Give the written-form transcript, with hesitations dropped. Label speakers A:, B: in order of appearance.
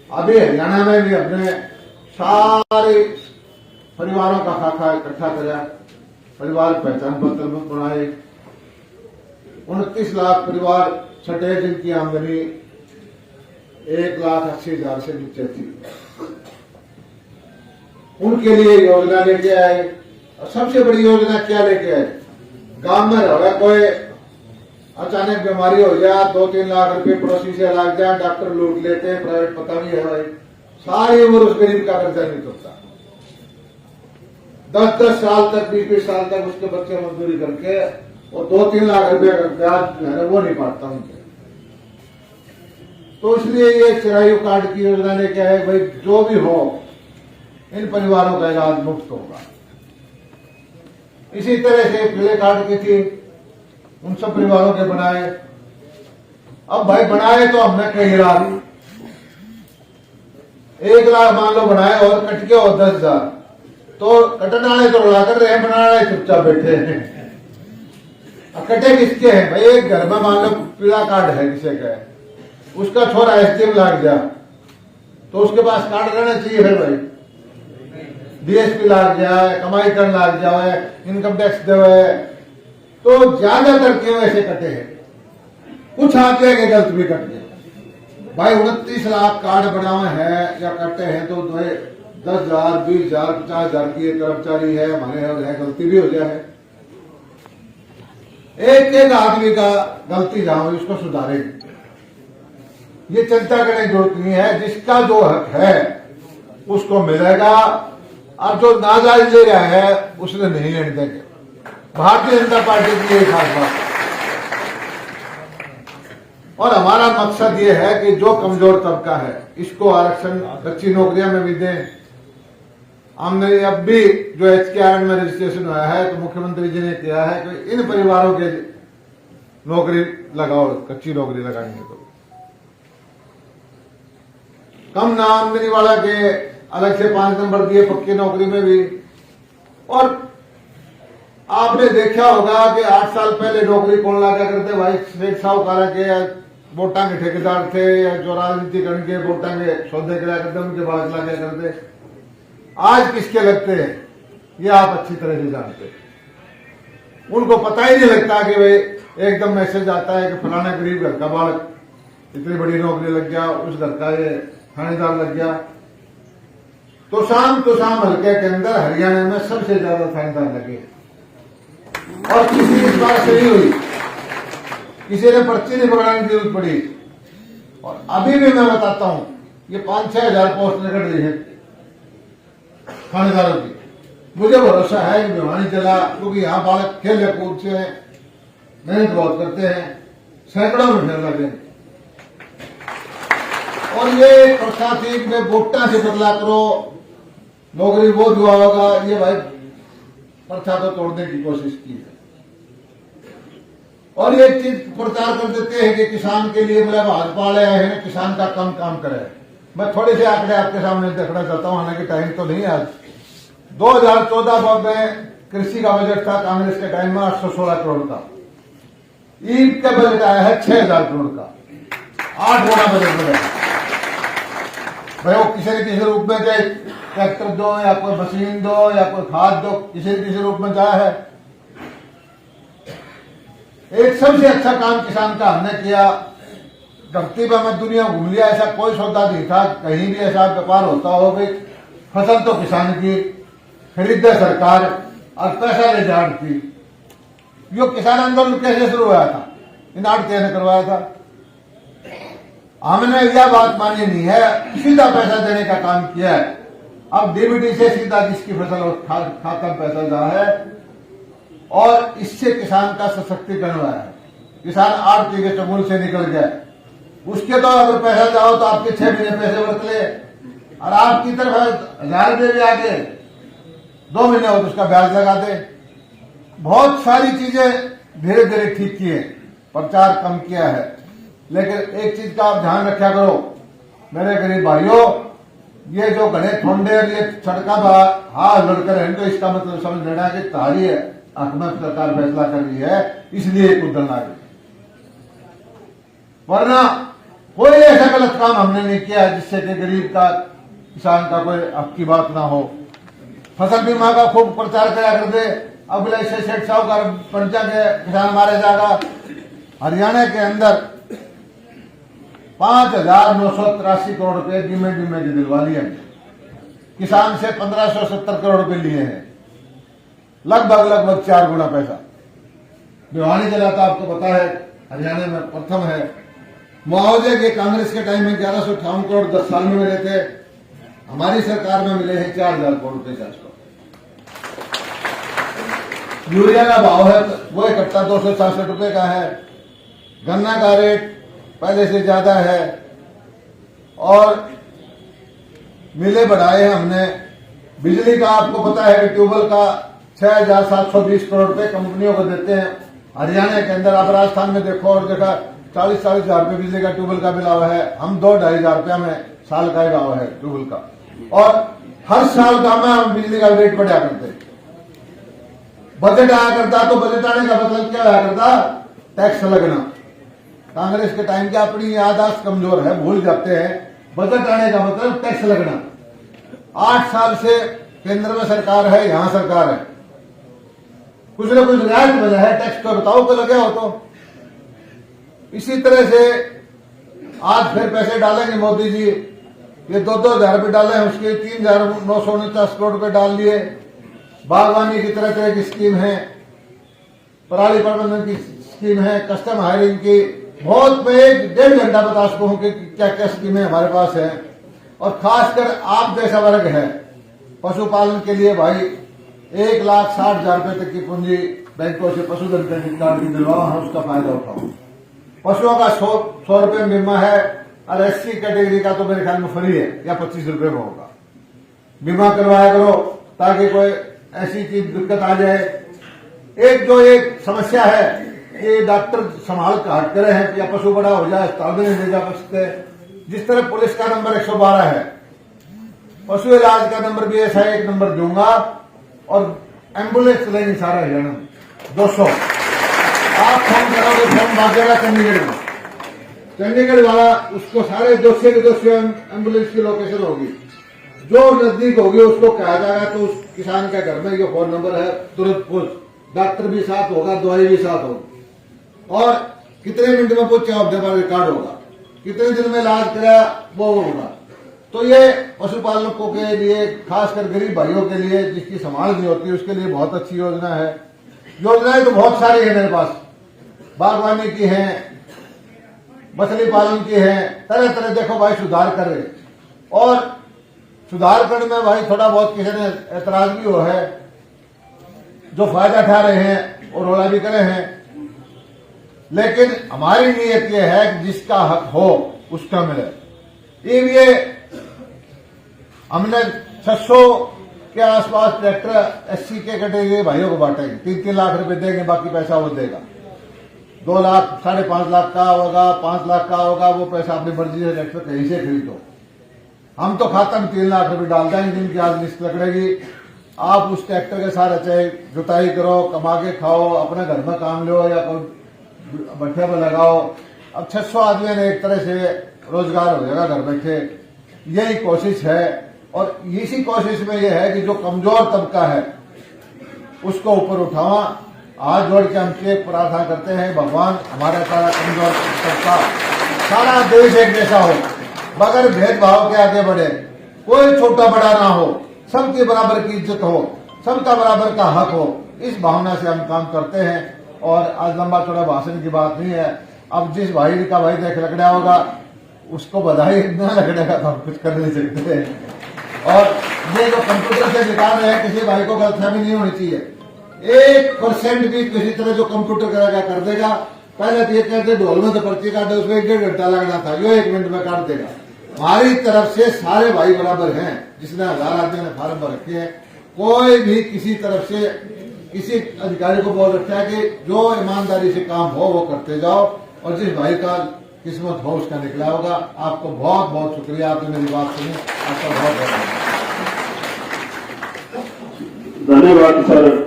A: अभी हरियाणा में भी अपने सारे परिवारों का खाका इकट्ठा करा, परिवार पहचान पत्र बनाए। 29 लाख परिवार छठे, जिनकी आमदनी 1,80,000 से नीचे थी, उनके लिए योजना लेके आए। और सबसे बड़ी योजना क्या लेके आए? गांव में रहा कोई अचानक बीमारी हो जाए, 2-3 लाख रुपए पड़ोसी से लग जाए, डॉक्टर लूट लेते हैं, प्राइवेट पता भी है भाई, सारी उम्र उस गरीब का कर्जा नहीं चुकता। 10-10 साल तक, 20-20 साल तक उसके बच्चे मजदूरी करके और 2-3 लाख रुपए का ब्याज जो है वो नहीं पाता उनके। तो इसलिए ये चिरायु कार्ड की योजना लेके आए, भाई जो भी हो इन परिवारों का इलाज मुफ्त होगा। इसी तरह से पीले कार्ड की थी, उन सब परिवारों के बनाए। अब भाई बनाए तो हमने कई लाख, 1 लाख मान लो बनाए और कट के और 10,000, तो कटने वाले तो उड़ा कर रहे, बनाने वाले चुपचाप बैठे हैं। कटे किसके हैं भाई? एक घर में मान लो पीला कार्ड है किसी का, उसका छोरा एसडीएम लग गया तो उसके पास कार्ड रहना चाहिए फिर भाई, डीएसपी लग जाए, कमाई करने लग जाए, इनकम टैक्स देवे, तो ज्यादातर क्यों ऐसे कटे हैं? कुछ आते हैं गलत भी कट गए भाई। 29 लाख कार्ड बनाए हैं या कटे हैं तो 10,000, 20,000, 50,000 की कर्मचारी है, हमारे है, गलती भी हो जाए। एक आदमी का गलती जहां हुई उसको सुधारेगी, ये चिंता करने की जरूरत नहीं है। जिसका जो हक है उसको मिलेगा, और जो नाजायज ले रहा है उसने नहीं लेने देंगे। भारतीय जनता पार्टी की यही खास बात है। और हमारा मकसद ये है कि जो कमजोर तबका है इसको आरक्षण कच्ची नौकरियां में भी दें। हमने अब भी जो HKRN में रजिस्ट्रेशन हुआ है तो मुख्यमंत्री जी ने किया है कि इन परिवारों के नौकरी लगाओ, कच्ची नौकरी लगानी है तो कम ना आमदनी वाला के अलग से 5 नंबर दिए पक्की नौकरी में भी। और आपने देखा होगा कि 8 साल पहले नौकरी कौन लगा करते भाई? सेठ साहूकार के, वोटा के ठेकेदार थे, या जो राजनीति करके वोटा के सौदे कराया करते उनके बाद लगा करते। आज किसके लगते हैं ये आप अच्छी तरह से जानते हैं। उनको पता ही नहीं लगता कि भाई एकदम मैसेज आता है कि फलाना गरीब घर का बालक इतनी बड़ी नौकरी लग गया, उस घर का ये थानेदार लग गया। तो शाम हल्के के अंदर हरियाणा में सबसे ज्यादा थानेदार लगे। और किसी इस बात से नहीं हुई, किसी ने पर्ची नहीं पकड़ाने की जरूरत पड़ी। और अभी भी मैं बताता हूं, ये 5-6 हजार पोस्ट निकल रही है थानेदारों की। मुझे भरोसा है कि भिवानी जिला, क्योंकि यहाँ बालक खेल कूद से मेहनत बहुत करते हैं, सैकड़ों में फेर लगे। और ये प्रथा थी कि वोटा से बदला करो, नौकरी वो दुआ होगा, ये भाई प्रथा तो तोड़ने की कोशिश की है। और ये चीज प्रचार कर देते हैं कि किसान के लिए बोले भाजपा वाले आए हैं, किसान का कम काम करे। मैं थोड़े से आंकड़े आपके सामने देखना चाहता हूं, हालांकि टाइम तो नहीं आज। 2014 में कृषि का बजट था कांग्रेस के टाइम में 816 करोड़ का। ईद का बजट आया है 6,000 करोड़ का, 8 गुना बजट बढ़ा। भाई वो किसी न किसी रूप में चाहे ट्रैक्टर दो या कोई मशीन दो या कोई खाद दो, किसी न किसी रूप में जाया है। एक सबसे अच्छा काम किसान का हमने किया। धरती पर मैं दुनिया घूम लिया, ऐसा कोई सौदा नहीं था कहीं भी ऐसा व्यापार होता हो भाई फसल तो किसान की खरीदे सरकार और पैसा ले जान की। यो किसान आंदोलन कैसे शुरू हुआ था? इन आड़तियों ने करवाया था। हमने यह बात मानी नहीं है, सीधा पैसा देने का काम किया है। अब डीबीटी से सीधा जिसकी फसल खाता पैसा जा है, और इससे किसान का सशक्तिकरण हुआ है। किसान आड़ती के चंगुल से निकल गया। उसके तो अगर पैसा जाओ तो आपके 6 महीने पैसे बरत ले, और आपकी तरफ 1000 रुपये भी आगे 2 महीने हो तो उसका ब्याज लगा दे। बहुत सारी चीजें धीरे धीरे ठीक की है, प्रचार कम किया है। लेकिन एक चीज का आप ध्यान रखा करो मेरे गरीब भाइयों, ये जो घने ठोंडे और ये सड़का हाँ लड़कर हैं, तो इसका मतलब समझ लेना कि तारी हक में सरकार फैसला कर रही है, इसलिए कूदन लगी। वरना कोई ऐसा गलत काम हमने नहीं किया जिससे कि गरीब का किसान का कोई हक की बात ना हो। फसल बीमा का खूब प्रचार करा करते, अब ऐसे सेठ साहूकार पंचा के किसान मारे जाएगा। हरियाणा के अंदर 5,983 करोड़ रुपए बीमे की दिलवा लिया, किसान से 1,570 करोड़ रुपए लिए हैं, लगभग 4 गुना पैसा। भिवानी जिला तो आपको पता है हरियाणा में प्रथम है। मुआवजे के कांग्रेस के टाइम में 1158 करोड़ 10 साल में मिले थे, हमारी सरकार में मिले हैं 4,000 करोड़ रुपए के आसपास। यूरिया का भाव है वो इकट्ठा 266 रुपए का है। गन्ना का रेट पहले से ज्यादा है और मिले बढ़ाए हैं हमने। बिजली का आपको पता है कि ट्यूबवेल का 6,720 करोड़ रुपए कंपनियों को देते हैं हरियाणा के अंदर। आप राजस्थान में देखो और देखा 40-40 हजार रुपए बिजली का ट्यूबवेल का बिल हुआ है, हम 2-2.5 हजार रुपया में साल का ही भाव है ट्यूबवेल का। और हर साल का हम बिजली का रेट बढ़ा करते। बजट आया करता तो बजट आने का मतलब क्या आया करता? टैक्स लगना। कांग्रेस के टाइम की अपनी याददाश्त कमजोर है, भूल जाते हैं। बजट आने का मतलब टैक्स लगना। 8 साल से केंद्र में सरकार है, यहां सरकार है, कुछ न कुछ रियायत वजह है टैक्स को, बताओ को लगे हो तो। इसी तरह से आज फिर पैसे डालेंगे मोदी जी, ये 2-2 हजार रुपए डाले हैं, उसके 3,949 करोड़ रुपए डाल लिए। बागवानी की तरह तरह की स्कीम है, पराली प्रबंधन की स्कीम है, कस्टम हायरिंग की। बहुत मैं 1.5 घंटा बता सकता हूं कि क्या क्या स्कीमें हमारे पास है। और खासकर आप जैसा वर्ग है पशुपालन के लिए भाई 1,60,000 रुपए तक की पूंजी बैंकों से पशुधन क्रेडिट कार्ड की दिलवाओ, हम उसका फायदा उठाओ। पशुओं का 100 रुपए में बीमा है और SC कैटेगरी का तो मेरे ख्याल में फ्री है या 25 रुपए में होगा। बीमा करवाया करो ताकि कोई ऐसी चीज दिक्कत आ जाए। एक समस्या है कि डॉक्टर संभाल के हट करे हैं या पशु बड़ा हो जाए अस्पताल में नहीं ले जा सकते। जिस तरह पुलिस का नंबर 112 है, पशु इलाज का नंबर भी ऐसा 1 नंबर दूंगा। और एम्बुलेंस लेनी सारा हरियाणा 200 आप फोन करोगे, फोन भागेगा चंडीगढ़ में, चंडीगढ़ वाला उसको सारे 200 के 200 एम्बुलेंस की लोकेशन होगी, जो नजदीक होगी उसको कहा जाएगा। तो उस किसान के घर में ये फोन नंबर है, तुरंत पूछ, डॉक्टर भी साथ होगा, दवाई भी साथ होगी। और कितने मिनट में पूछे हफ्ते पर रिकॉर्ड होगा, कितने दिन में इलाज कराया वो होगा। तो ये पशुपालकों के लिए, खासकर गरीब भाइयों के लिए जिसकी संभाल नहीं होती, उसके लिए बहुत अच्छी योजना है। योजनाएं तो बहुत सारी है मेरे पास, बागवानी की है, मछली पालन की है, तरह तरह देखो भाई सुधार कर रहे। और सुधार करने में भाई थोड़ा बहुत किसी ने एतराज भी हो है, जो फायदा उठा रहे हैं और रोला भी करे हैं। लेकिन हमारी नीयत यह है कि जिसका हक हो उसका मिले। ये हमने 600 के आसपास ट्रैक्टर SC के कैटेगरी भाइयों को बांटेंगे, 3-3 लाख रुपए देंगे, बाकी पैसा वो देगा। 2 लाख 5.5 लाख का होगा, 5 लाख का होगा, वो पैसा अपनी मर्जी से ट्रैक्टर कहीं से खरीदो। हम तो खाता में 3 लाख रुपए डाल देंगे, जिनकी आज लिस्ट पकड़ेगी। आप उस ट्रैक्टर के साथ चाहे जुताई करो, कमा के खाओ, अपने घर में काम लो या कोई भट्ठे में लगाओ। अब 600 आदमी ने एक तरह से रोजगार हो जाएगा घर बैठे। यही कोशिश है। और इसी कोशिश में यह है कि जो कमजोर तबका है उसको ऊपर उठावा। हाथ जोड़ के हम प्रार्थना करते हैं, भगवान हमारा सारा कमजोर तबका, सारा देश एक जैसा हो, बगैर भेदभाव के आगे बढ़े, कोई छोटा बड़ा ना हो, सबके बराबर की इज्जत हो, सबका बराबर का हक हो। इस भावना से हम काम करते हैं। और आज लंबा चौड़ा भाषण की बात नहीं है। अब जिस भाई का भाई देख लकड़ा होगा उसको बधाई न लगेगा तो हम कुछ कर नहीं सकते। और ये जो कंप्यूटर से निकाल रहे हैं, किसी भाई को गलतफहमी नहीं होनी चाहिए। 1% भी किसी तरह जो कंप्यूटर करेगा कर देगा। पहले तो ये कहते ढोल में तो पर्ची काटे, उसमें 1-1.5 घंटा लगना था, यो 1 मिनट में काट देगा। हमारी तरफ से सारे भाई बराबर हैं। जिसने 1000 आदमी ने फार्म भर रखे हैं, कोई भी किसी तरफ से किसी अधिकारी को बोल रखा है कि जो ईमानदारी से काम हो वो करते जाओ, और जिस भाई का किस्मत हो उसका निकला होगा। आपको बहुत बहुत शुक्रिया, आपने मेरी बात सुनी, आपका बहुत बहुत
B: धन्यवाद सर।